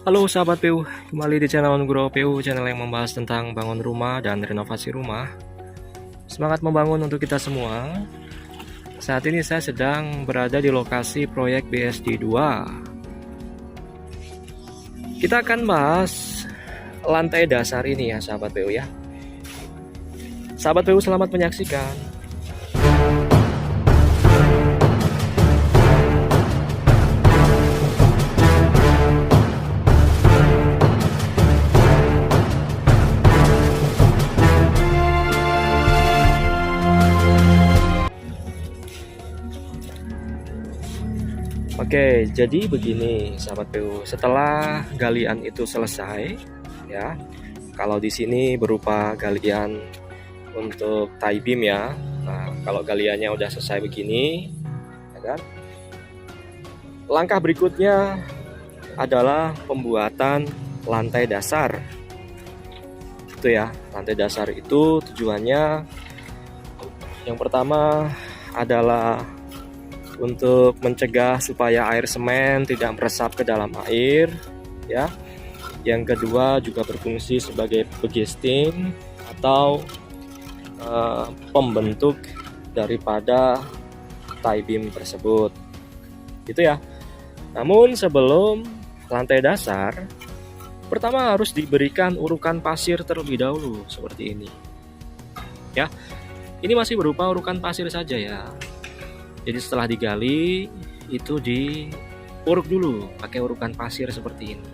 Halo sahabat PU, kembali di channel Nugroho PU, channel yang membahas tentang bangun rumah dan renovasi rumah. Semangat membangun untuk kita semua. Saat ini saya sedang berada di lokasi proyek BSD 2. Kita akan bahas lantai dasar ini ya sahabat PU ya. Sahabat PU selamat menyaksikan. Oke, jadi begini sahabat PU. Setelah galian itu selesai, ya, kalau di sini berupa galian untuk tie beam ya. Nah, kalau galiannya udah selesai begini, ya kan? Langkah berikutnya adalah pembuatan lantai dasar. Itu ya, lantai dasar itu tujuannya yang pertama adalah untuk mencegah supaya air semen tidak meresap ke dalam air ya. Yang kedua juga berfungsi sebagai pegesting atau pembentuk daripada tie beam tersebut gitu ya. Namun sebelum lantai dasar, pertama harus diberikan urukan pasir terlebih dahulu seperti ini ya. Ini masih berupa urukan pasir saja ya. Jadi setelah digali itu diuruk dulu pakai urukan pasir seperti ini.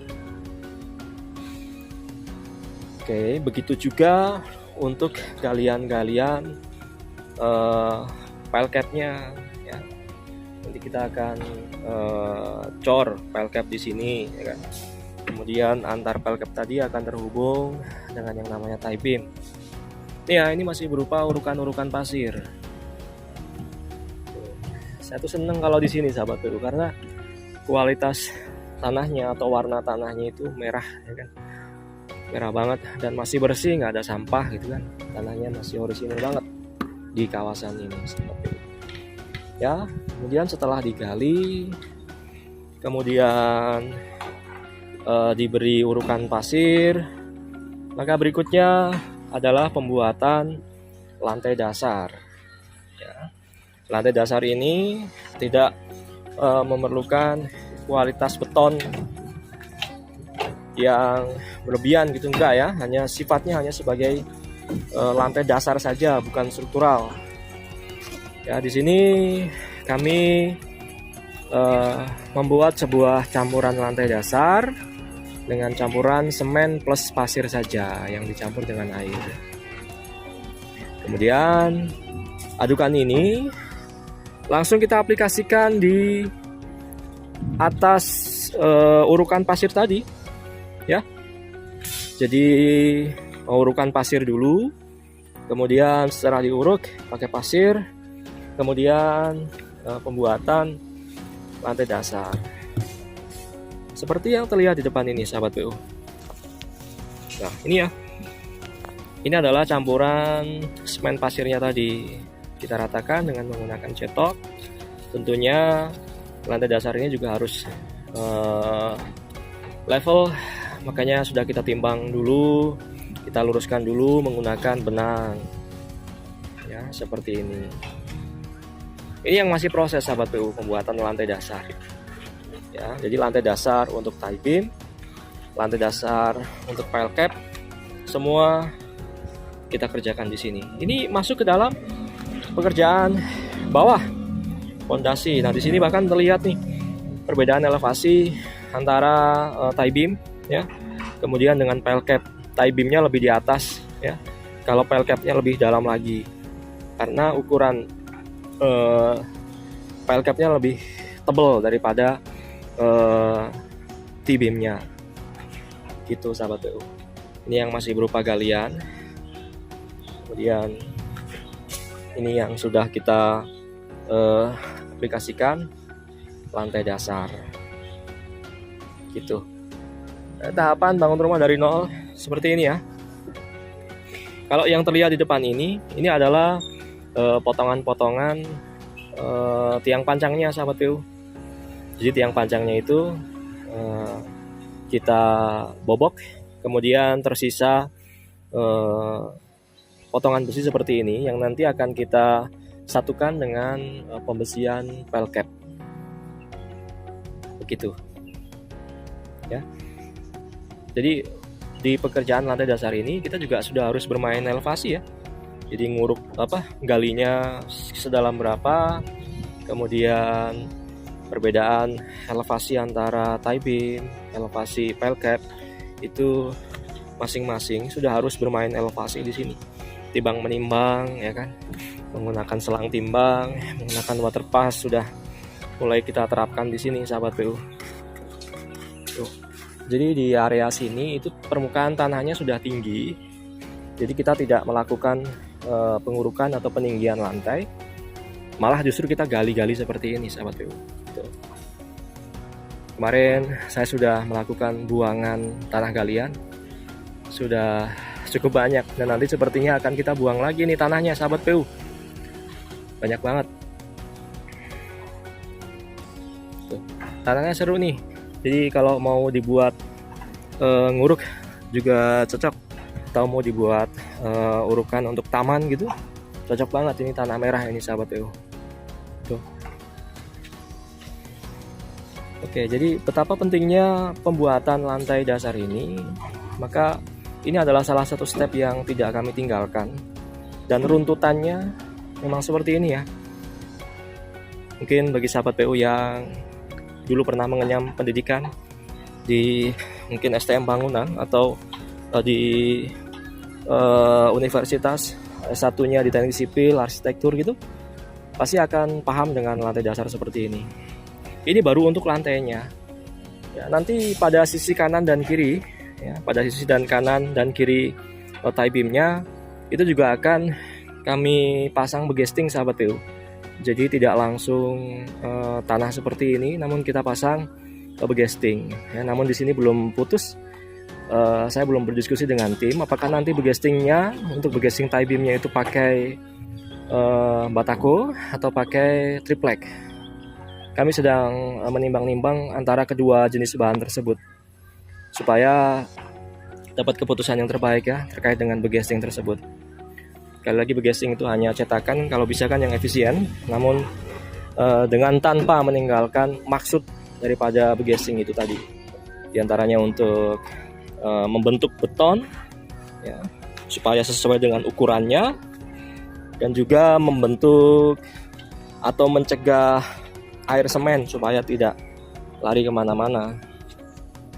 Oke, begitu juga untuk galian-galian pile capnya ya. Nanti kita akan cor pile cap di sini ya kan. Kemudian antar pile cap tadi akan terhubung dengan yang namanya tie beam. Ya, ini masih berupa urukan-urukan pasir. Saya tuh seneng kalau di sini sahabat PU karena kualitas tanahnya atau warna tanahnya itu merah ya kan, merah banget dan masih bersih, nggak ada sampah gitu kan. Tanahnya masih orisinil banget di kawasan ini sahabat PU ya. Kemudian setelah digali, kemudian diberi urukan pasir, maka berikutnya adalah pembuatan lantai dasar ya. Lantai dasar ini tidak memerlukan kualitas beton yang berlebihan gitu, enggak ya, hanya sifatnya hanya sebagai lantai dasar saja, bukan struktural. Ya, di sini kami membuat sebuah campuran lantai dasar dengan campuran semen plus pasir saja yang dicampur dengan air. Kemudian adukan ini langsung kita aplikasikan di atas urukan pasir tadi ya. Jadi urukan pasir dulu, kemudian setelah diuruk pakai pasir, kemudian pembuatan lantai dasar seperti yang terlihat di depan ini sahabat PU. Nah ini ya, ini adalah campuran semen pasirnya tadi. Kita ratakan dengan menggunakan cetok. Tentunya lantai dasar ini juga harus level, makanya sudah kita timbang dulu, kita luruskan dulu menggunakan benang ya, seperti ini. Ini yang masih proses sahabat PU pembuatan lantai dasar ya. Jadi lantai dasar untuk tie beam, lantai dasar untuk pile cap, semua kita kerjakan di sini. Ini masuk ke dalam pekerjaan bawah fondasi. Nah di sini bahkan terlihat nih perbedaan elevasi antara tie beam ya, kemudian dengan pile cap. Tie beamnya lebih di atas ya, kalau pile capnya lebih dalam lagi karena ukuran pile capnya lebih tebal daripada tie beamnya gitu sahabat PU. Ini yang masih berupa galian, kemudian ini yang sudah kita aplikasikan lantai dasar gitu. Tahapan bangun rumah dari nol seperti ini ya. Kalau yang terlihat di depan ini adalah potongan-potongan tiang pancangnya sahabat PU. Jadi tiang pancangnya itu kita bobok, kemudian tersisa potongan besi seperti ini yang nanti akan kita satukan dengan pembesian pile cap. Begitu. Ya. Jadi di pekerjaan lantai dasar ini kita juga sudah harus bermain elevasi ya. Jadi nguruk galinya sedalam berapa, kemudian perbedaan elevasi antara tie beam, elevasi pile cap itu masing-masing sudah harus bermain elevasi di sini. Timbang menimbang ya kan, menggunakan selang timbang, menggunakan water pass sudah mulai kita terapkan di sini sahabat PU. Tuh. Jadi di area sini itu permukaan tanahnya sudah tinggi, jadi kita tidak melakukan pengurukan atau peninggian lantai, malah justru kita gali-gali seperti ini sahabat PU. Tuh. Kemarin saya sudah melakukan buangan tanah galian, sudah cukup banyak, dan nanti sepertinya akan kita buang lagi nih tanahnya sahabat PU, banyak banget. Tuh. Tanahnya seru nih. Jadi kalau mau dibuat nguruk juga cocok, atau mau dibuat urukan untuk taman gitu, cocok banget ini tanah merah ini sahabat PU. Tuh. Oke, jadi betapa pentingnya pembuatan lantai dasar ini, maka ini adalah salah satu step yang tidak kami tinggalkan, dan runtutannya memang seperti ini ya. Mungkin bagi sahabat PU yang dulu pernah mengenyam pendidikan di mungkin STM bangunan atau di universitas S1-nya di teknik sipil, arsitektur gitu, pasti akan paham dengan lantai dasar seperti ini. Ini baru untuk lantainya. Ya, nanti pada sisi kanan dan kiri, ya, pada sisi kanan dan kiri tie beam-nya itu juga akan kami pasang begesting sahabat PU. Jadi tidak langsung tanah seperti ini, namun kita pasang begesting. Ya, namun di sini belum putus. Saya belum berdiskusi dengan tim apakah nanti begestingnya untuk begesting tie beam-nya itu pakai batako atau pakai triplek. Kami sedang menimbang-nimbang antara kedua jenis bahan tersebut supaya dapat keputusan yang terbaik ya terkait dengan begesting tersebut. Sekali lagi, begesting itu hanya cetakan, kalau bisa kan yang efisien, namun dengan tanpa meninggalkan maksud daripada begesting itu tadi. Di antaranya untuk membentuk beton ya, supaya sesuai dengan ukurannya, dan juga membentuk atau mencegah air semen supaya tidak lari kemana-mana.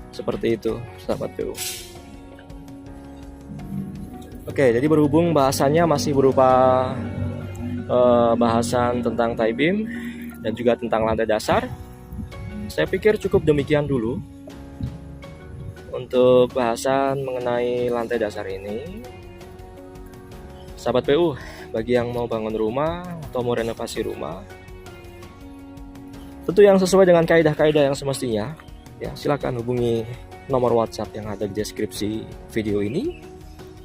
Seperti itu sahabat PU. Oke, jadi berhubung bahasanya masih berupa bahasan tentang tie beam dan juga tentang lantai dasar, saya pikir cukup demikian dulu untuk bahasan mengenai lantai dasar ini. Sahabat PU, bagi yang mau bangun rumah atau mau renovasi rumah, tentu yang sesuai dengan kaidah-kaidah yang semestinya, ya silakan hubungi nomor WhatsApp yang ada di deskripsi video ini,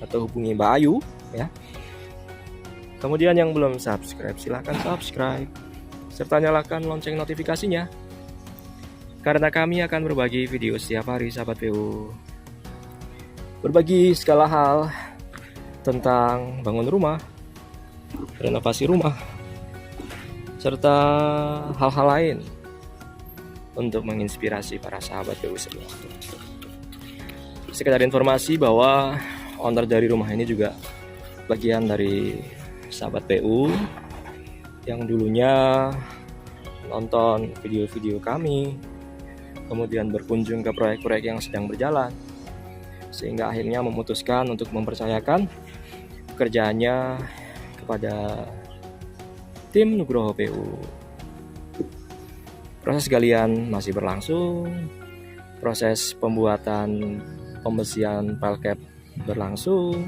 atau hubungi Mbak Ayu ya. Kemudian yang belum subscribe, silahkan subscribe serta nyalakan lonceng notifikasinya, karena kami akan berbagi video setiap hari sahabat PU, berbagi segala hal tentang bangun rumah, renovasi rumah, serta hal-hal lain untuk menginspirasi para sahabat PU semua. Sekedar informasi bahwa owner dari rumah ini juga bagian dari sahabat PU yang dulunya nonton video-video kami, kemudian berkunjung ke proyek-proyek yang sedang berjalan, sehingga akhirnya memutuskan untuk mempercayakan pekerjaannya kepada tim Nugroho PU. Proses galian masih berlangsung, proses pembuatan pembesian pile cap berlangsung,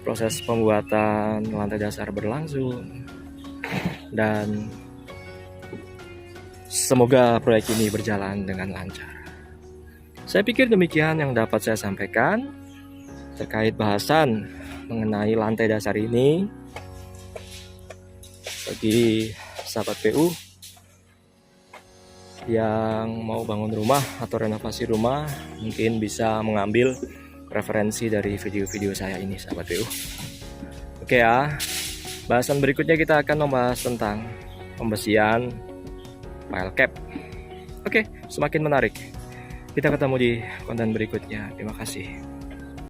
proses pembuatan lantai dasar berlangsung, dan semoga proyek ini berjalan dengan lancar. Saya pikir demikian yang dapat saya sampaikan terkait bahasan mengenai lantai dasar ini. Bagi sahabat PU yang mau bangun rumah atau renovasi rumah mungkin bisa mengambil referensi dari video-video saya ini, sahabat PU. Oke ya, bahasan berikutnya kita akan membahas tentang pembersihan file cap. Oke, semakin menarik. Kita ketemu di konten berikutnya. Terima kasih.